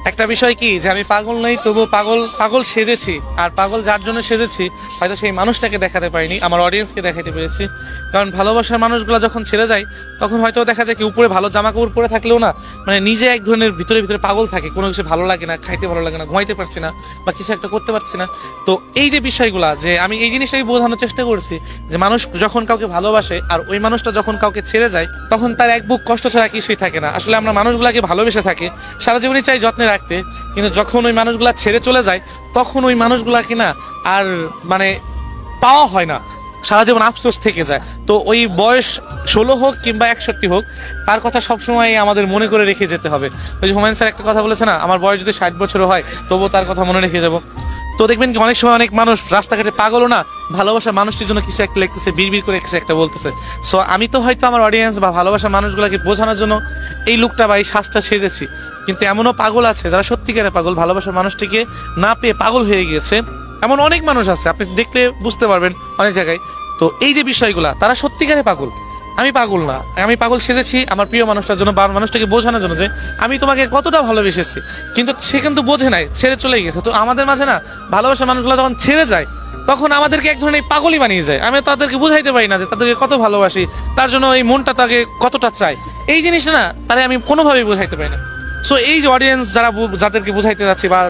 একটা বিষয় কি যে আমি পাগল নই, তবু পাগল পাগল সেজেছি। আর পাগল যার জন্য সেজেছি হয়তো সেই মানুষটাকে দেখাতে পারিনি, আমার অডিয়েন্সকে দেখাতে পেরেছি। কারণ ভালোবাসার মানুষগুলো যখন ছেড়ে যায় তখন হয়তো দেখা যায় কি উপরে ভালো জামা কাপড় পরে থাকলেও না, মানে নিজে এক ধরনের ভিতরে ভিতরে পাগল থাকে, কোনো কিছু ভালো লাগে না, খাইতে ভালো লাগে না, ঘুমাইতে পারছি না, বা কিছু একটা করতে পারছি না। তো এই যে বিষয়গুলা, যে আমি এই জিনিসটাই বোঝানোর চেষ্টা করছি যে মানুষ যখন কাউকে ভালোবাসে আর ওই মানুষটা যখন কাউকে ছেড়ে যায় তখন তার এক বুক কষ্ট ছাড়া কিছুই থাকে না। আসলে আমরা মানুষগুলাকে ভালোবেসে থাকি, সারা জীবনই চাই যত্নে রাখতে, কিন্তু যখন ওই মানুষগুলা ছেড়ে চলে যায় তখন ওই মানুষগুলাকে না আর মানে পাওয়া হয় না, সারা জীবন আফসোস থেকে যায়। তো ওই বয়স 16 হোক কিংবা 61 হোক, তার কথা সবসময় আমাদের মনে করে রেখে যেতে হবে। ওই যে হুমায়ুন স্যার একটা কথা বলেছে না, আমার বয়স যদি 60 বছর হয় তবুও তার কথা মনে রেখে যাব। তো দেখবেন কি অনেক সময় অনেক মানুষ রাস্তাঘাটে পাগলও না, ভালোবাসা মানুষটির জন্য কিছু একটা লিখতেছে, বিড়বিড় করে কিছু একটা বলতেছে। সো আমি তো হয়তো আমার অডিয়েন্স বা ভালোবাসা মানুষগুলোকে বোঝানোর জন্য এই লুকটা বা এই সাজটা সেজেছি, কিন্তু এমনও পাগল আছে যারা সত্যিকারের পাগল, ভালোবাসার মানুষটিকে না পেয়ে পাগল হয়ে গিয়েছে। এমন অনেক মানুষ আছে, আপনি দেখলে বুঝতে পারবেন অনেক জায়গায়। তো এই যে বিষয়গুলা, তারা সত্যিকারে পাগল, আমি পাগল না। আমি পাগল সেজেছি আমার প্রিয় মানুষটার জন্য বা মানুষটাকে বোঝানোর জন্য যে আমি তোমাকে কতটা ভালোবেসেছি, কিন্তু সে কিন্তু বোঝে নাই, ছেড়ে চলে গেছে। তো আমাদের মাঝে না ভালোবাসার মানুষগুলো যখন ছেড়ে যায় তখন আমাদেরকে এক ধরনের পাগলই বানিয়ে যায়। আমি তাদেরকে বুঝাইতে পারি না যে তাদেরকে কত ভালোবাসি, তার জন্য এই মনটা তাকে কতটা চাই। এই জিনিসটা না তারা আমি কোনোভাবেই বুঝাইতে পারি না। সো এই যে অডিয়েন্স যারা যাদেরকে বুঝাইতে যাচ্ছি বা